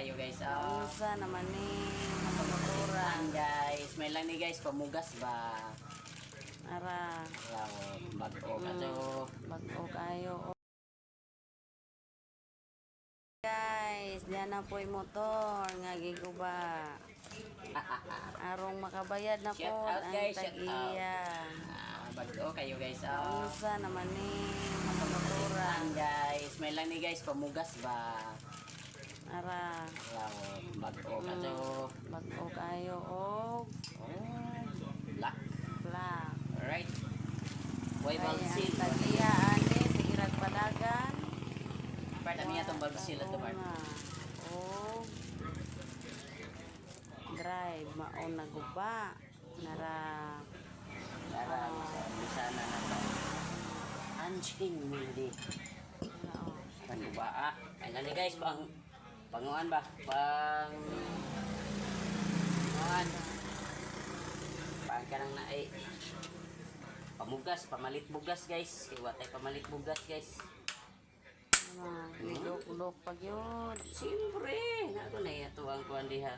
kayo guys. Unsa naman ni motoran Guys, may lang ni guys pamugas ba. ara Bago kaso. bag-o kayo. Guys, diyan na po'y motor nga giguba. Arong makabayad na po Shout out, ang guys, shout tag-iya. Bago kayo guys. Unsa naman ni motoran Guys, may lang ni guys pamugas ba. ara Bago kaso. bag-o kayo og Black. black. Alright. Boy Ay, ang Balsil. tag-iya ani sige ragpadagan. Part niya tong Balsil at part. Oh. Drive maon na guba. Nara Para bisa na na. Anjing mili. ano. Ano ba ah? Ay nani guys bang panguan ba? Panguan. Pang kanang na ay pamugas, pamalit bugas guys. Iwa tay pamalit bugas guys. Lok pag yun. Siyempre, nato na yato ang kuan diha.